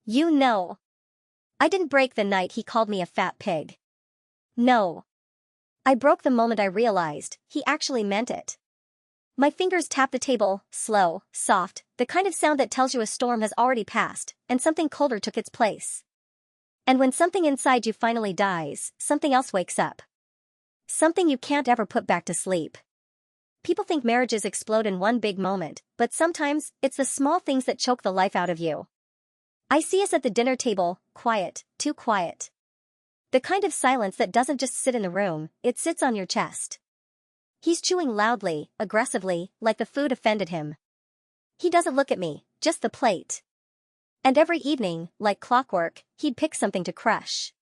You know. I didn't break the night he called me a fat pig. No. I broke the moment I realized he actually meant it. My fingers tapped the table, slow, soft, the kind of sound that tells you a storm has already passed, and something colder took its place. And when something inside you finally dies, something else wakes up. Something you can't ever put back to sleep. People think marriages explode in one big moment, but sometimes, it's the small things that choke the life out of you. I see us at the dinner table, quiet, too quiet. The kind of silence that doesn't just sit in the room, it sits on your chest. He's chewing loudly, aggressively, like the food offended him. He doesn't look at me, just the plate. And every evening, like clockwork, he'd pick something to crush.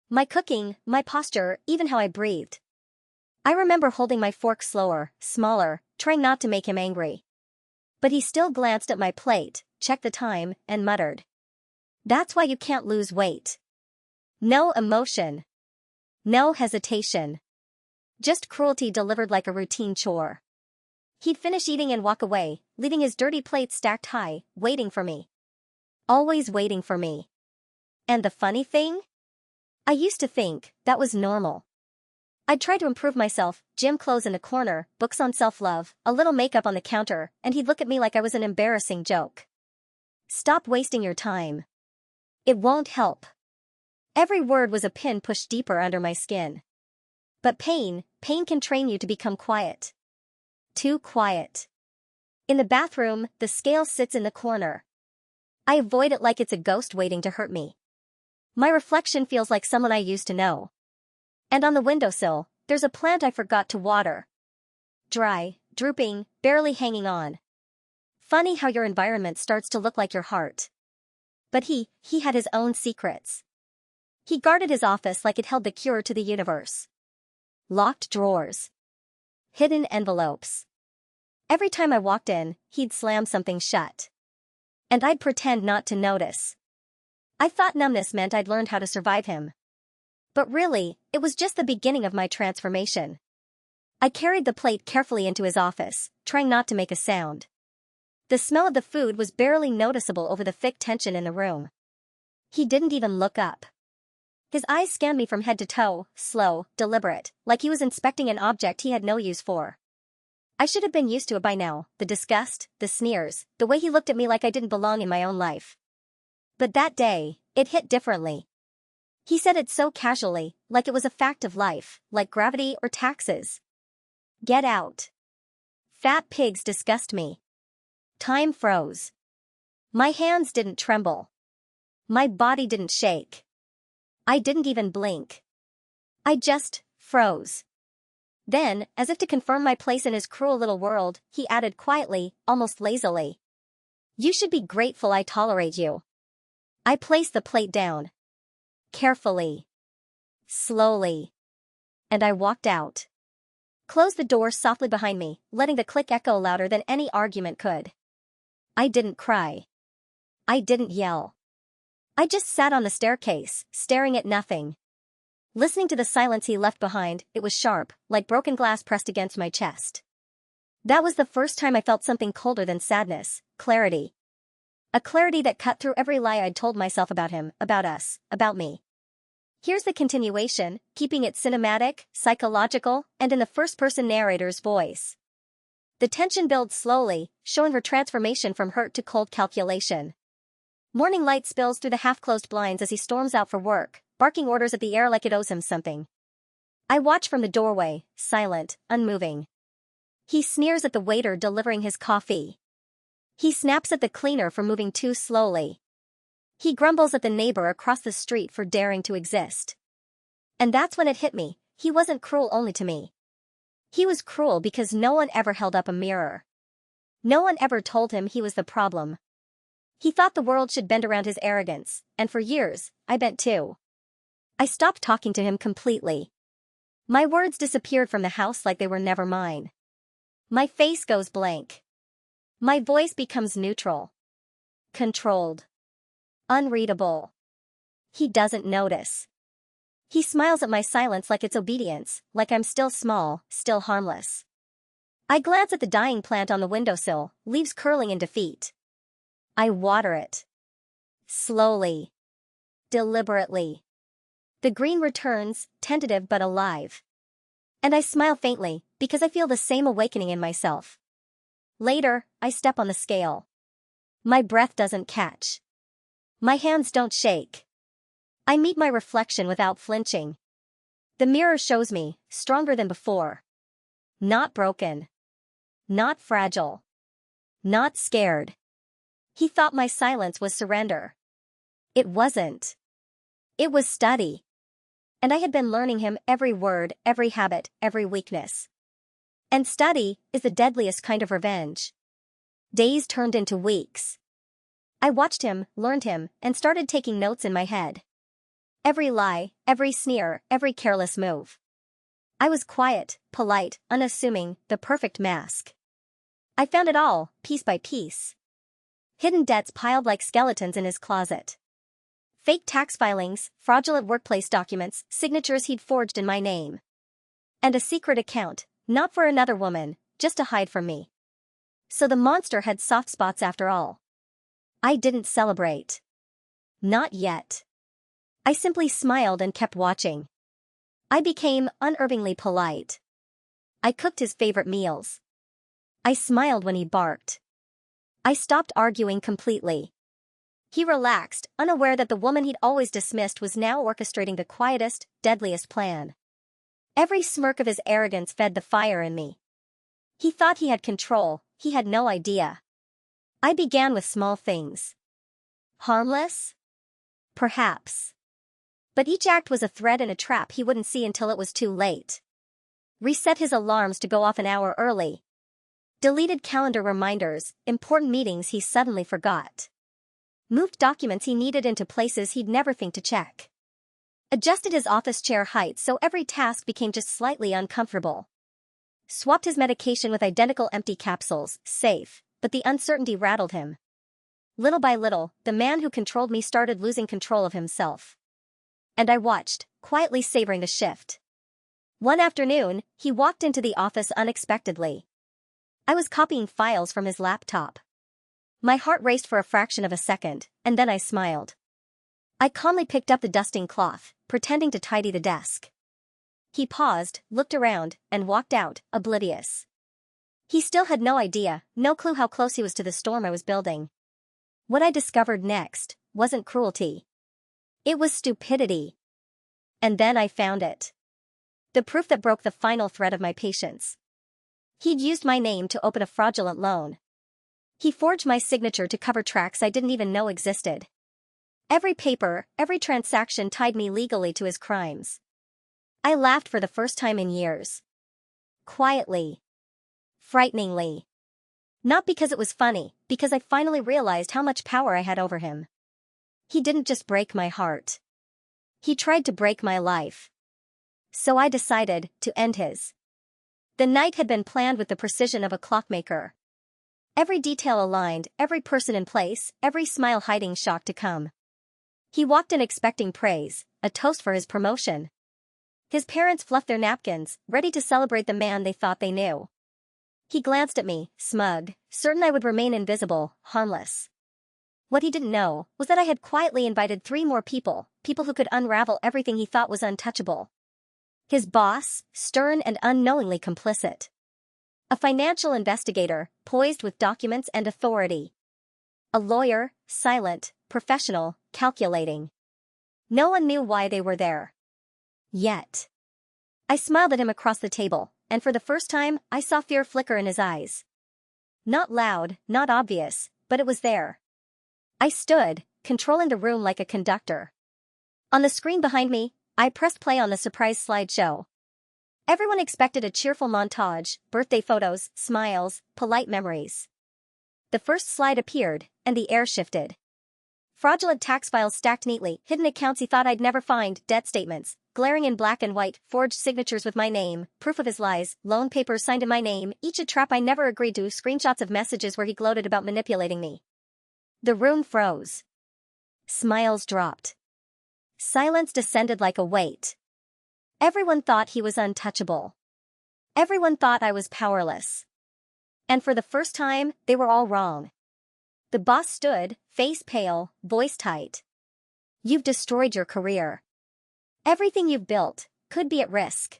My cooking, my posture, even how I breathed. I remember holding my fork slower, smaller, trying not to make him angry. But he still glanced at my plate, checked the time, and muttered. That's why you can't lose weight. No emotion. No hesitation. Just cruelty delivered like a routine chore. He'd finish eating and walk away, leaving his dirty plate stacked high, waiting for me. Always waiting for me. And the funny thing? I used to think that was normal. I'd try to improve myself, gym clothes in the corner, books on self-love, a little makeup on the counter, and he'd look at me like I was an embarrassing joke. Stop wasting your time. It won't help. Every word was a pin pushed deeper under my skin. But pain can train you to become quiet. Too quiet. In the bathroom, the scale sits in the corner. I avoid it like it's a ghost waiting to hurt me. My reflection feels like someone I used to know. And on the windowsill, there's a plant I forgot to water. Dry, drooping, barely hanging on. Funny how your environment starts to look like your heart. But he had his own secrets. He guarded his office like it held the cure to the universe. Locked drawers. Hidden envelopes. Every time I walked in, he'd slam something shut. And I'd pretend not to notice. I thought numbness meant I'd learned how to survive him. But really, it was just the beginning of my transformation. I carried the plate carefully into his office, trying not to make a sound. The smell of the food was barely noticeable over the thick tension in the room. He didn't even look up. His eyes scanned me from head to toe, slow, deliberate, like he was inspecting an object he had no use for. I should have been used to it by now, the disgust, the sneers, the way he looked at me like I didn't belong in my own life. But that day, it hit differently. He said it so casually, like it was a fact of life, like gravity or taxes. Get out. Fat pigs disgust me. Time froze. My hands didn't tremble. My body didn't shake. I didn't even blink. I just froze. Then, as if to confirm my place in his cruel little world, he added quietly, almost lazily. You should be grateful I tolerate you. I placed the plate down. Carefully. Slowly. And I walked out. Closed the door softly behind me, letting the click echo louder than any argument could. I didn't cry. I didn't yell. I just sat on the staircase, staring at nothing. Listening to the silence he left behind, it was sharp, like broken glass pressed against my chest. That was the first time I felt something colder than sadness, clarity. A clarity that cut through every lie I'd told myself about him, about us, about me. Here's the continuation, keeping it cinematic, psychological, and in the first-person narrator's voice. The tension builds slowly, showing her transformation from hurt to cold calculation. Morning light spills through the half-closed blinds as he storms out for work, barking orders at the air like it owes him something. I watch from the doorway, silent, unmoving. He sneers at the waiter delivering his coffee. He snaps at the cleaner for moving too slowly. He grumbles at the neighbor across the street for daring to exist. And that's when it hit me, he wasn't cruel only to me. He was cruel because no one ever held up a mirror. No one ever told him he was the problem. He thought the world should bend around his arrogance, and for years, I bent too. I stopped talking to him completely. My words disappeared from the house like they were never mine. My face goes blank. My voice becomes neutral. Controlled. Unreadable. He doesn't notice. He smiles at my silence like it's obedience, like I'm still small, still harmless. I glance at the dying plant on the windowsill, leaves curling in defeat. I water it. Slowly. Deliberately. The green returns, tentative but alive. And I smile faintly, because I feel the same awakening in myself. Later, I step on the scale. My breath doesn't catch. My hands don't shake. I meet my reflection without flinching. The mirror shows me, stronger than before. Not broken. Not fragile. Not scared. He thought my silence was surrender. It wasn't. It was study. And I had been learning him every word, every habit, every weakness. And study is the deadliest kind of revenge. Days turned into weeks. I watched him, learned him, and started taking notes in my head. Every lie, every sneer, every careless move. I was quiet, polite, unassuming, the perfect mask. I found it all, piece by piece. Hidden debts piled like skeletons in his closet. Fake tax filings, fraudulent workplace documents, signatures he'd forged in my name. And a secret account, not for another woman, just to hide from me. So the monster had soft spots after all. I didn't celebrate. Not yet. I simply smiled and kept watching. I became unerringly polite. I cooked his favorite meals. I smiled when he barked. I stopped arguing completely. He relaxed, unaware that the woman he'd always dismissed was now orchestrating the quietest, deadliest plan. Every smirk of his arrogance fed the fire in me. He thought he had control, he had no idea. I began with small things. Harmless? Perhaps. But each act was a threat and a trap he wouldn't see until it was too late. Reset his alarms to go off an hour early. Deleted calendar reminders, important meetings he suddenly forgot. Moved documents he needed into places he'd never think to check. Adjusted his office chair height so every task became just slightly uncomfortable. Swapped his medication with identical empty capsules, safe, but the uncertainty rattled him. Little by little, the man who controlled me started losing control of himself. And I watched, quietly savoring the shift. One afternoon, he walked into the office unexpectedly. I was copying files from his laptop. My heart raced for a fraction of a second, and then I smiled. I calmly picked up the dusting cloth, pretending to tidy the desk. He paused, looked around, and walked out, oblivious. He still had no idea, no clue how close he was to the storm I was building. What I discovered next wasn't cruelty. It was stupidity. And then I found it. The proof that broke the final thread of my patience. He'd used my name to open a fraudulent loan. He forged my signature to cover tracks I didn't even know existed. Every paper, every transaction tied me legally to his crimes. I laughed for the first time in years. Quietly. Frighteningly. Not because it was funny, because I finally realized how much power I had over him. He didn't just break my heart. He tried to break my life. So I decided to end his. The night had been planned with the precision of a clockmaker. Every detail aligned, every person in place, every smile hiding shock to come. He walked in expecting praise, a toast for his promotion. His parents fluffed their napkins, ready to celebrate the man they thought they knew. He glanced at me, smug, certain I would remain invisible, harmless. What he didn't know was that I had quietly invited 3 more people who could unravel everything he thought was untouchable. His boss, stern and unknowingly complicit. A financial investigator, poised with documents and authority. A lawyer, silent, professional, calculating. No one knew why they were there. Yet. I smiled at him across the table, and for the first time, I saw fear flicker in his eyes. Not loud, not obvious, but it was there. I stood, controlling the room like a conductor. On the screen behind me, I pressed play on the surprise slideshow. Everyone expected a cheerful montage, birthday photos, smiles, polite memories. The first slide appeared, and the air shifted. Fraudulent tax files stacked neatly, hidden accounts he thought I'd never find, debt statements, glaring in black and white, forged signatures with my name, proof of his lies, loan papers signed in my name, each a trap I never agreed to, screenshots of messages where he gloated about manipulating me. The room froze. Smiles dropped. Silence descended like a weight. Everyone thought he was untouchable. Everyone thought I was powerless. And for the first time, they were all wrong. The boss stood, face pale, voice tight. You've destroyed your career. Everything you've built could be at risk.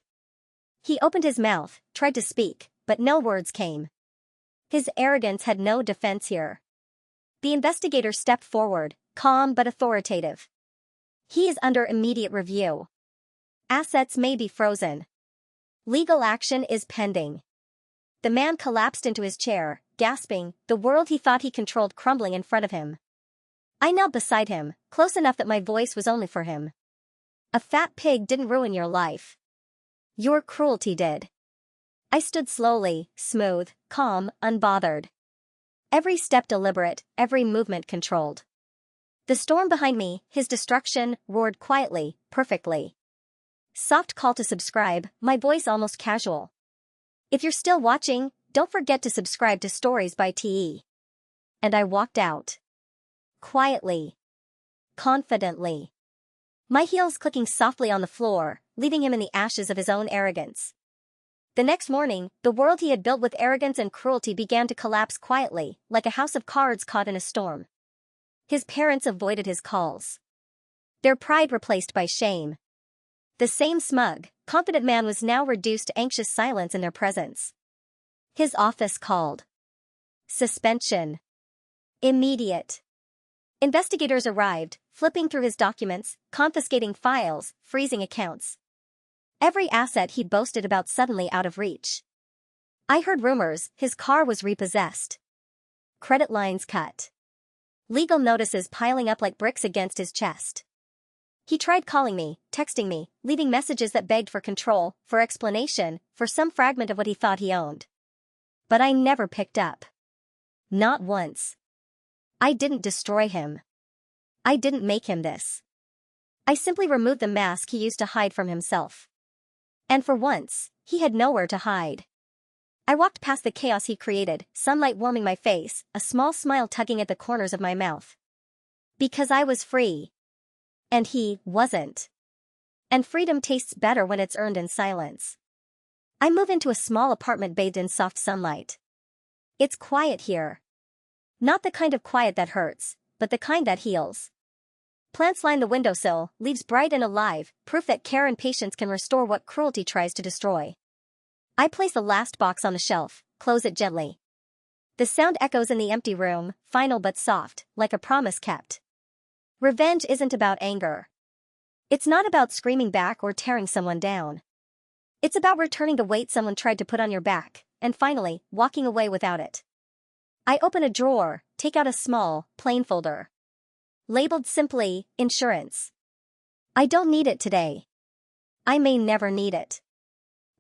He opened his mouth, tried to speak, but no words came. His arrogance had no defense here. The investigator stepped forward, calm but authoritative. He is under immediate review. Assets may be frozen. Legal action is pending. The man collapsed into his chair, gasping, the world he thought he controlled crumbling in front of him. I knelt beside him, close enough that my voice was only for him. A fat pig didn't ruin your life. Your cruelty did. I stood slowly, smooth, calm, unbothered. Every step deliberate, every movement controlled. The storm behind me, his destruction, roared quietly, perfectly. Soft call to subscribe, my voice almost casual. If you're still watching, don't forget to subscribe to Stories by TE. And I walked out. Quietly. Confidently. My heels clicking softly on the floor, leaving him in the ashes of his own arrogance. The next morning, the world he had built with arrogance and cruelty began to collapse quietly, like a house of cards caught in a storm. His parents avoided his calls. Their pride replaced by shame. The same smug, confident man was now reduced to anxious silence in their presence. His office called. Suspension. Immediate. Investigators arrived, flipping through his documents, confiscating files, freezing accounts. Every asset he'd boasted about suddenly out of reach. I heard rumors his car was repossessed. Credit lines cut. Legal notices piling up like bricks against his chest. He tried calling me, texting me, leaving messages that begged for control, for explanation, for some fragment of what he thought he owned. But I never picked up. Not once. I didn't destroy him. I didn't make him this. I simply removed the mask he used to hide from himself. And for once, he had nowhere to hide. I walked past the chaos he created, sunlight warming my face, a small smile tugging at the corners of my mouth. Because I was free. And he wasn't. And freedom tastes better when it's earned in silence. I move into a small apartment bathed in soft sunlight. It's quiet here. Not the kind of quiet that hurts, but the kind that heals. Plants line the windowsill, leaves bright and alive, proof that care and patience can restore what cruelty tries to destroy. I place the last box on the shelf, close it gently. The sound echoes in the empty room, final but soft, like a promise kept. Revenge isn't about anger. It's not about screaming back or tearing someone down. It's about returning the weight someone tried to put on your back, and finally, walking away without it. I open a drawer, take out a small, plain folder. Labeled simply, insurance. I don't need it today. I may never need it.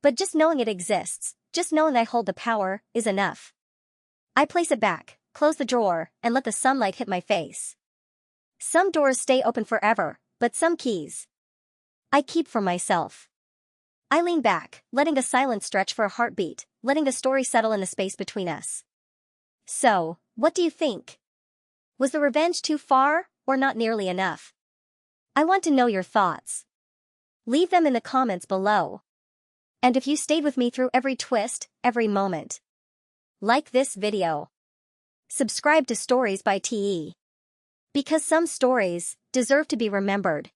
But just knowing it exists, just knowing I hold the power, is enough. I place it back, close the drawer, and let the sunlight hit my face. Some doors stay open forever, but some keys I keep for myself. I lean back, letting the silence stretch for a heartbeat, letting the story settle in the space between us. So, what do you think? Was the revenge too far, or not nearly enough? I want to know your thoughts. Leave them in the comments below. And if you stayed with me through every twist, every moment, like this video. Subscribe to Stories by TE. Because some stories deserve to be remembered.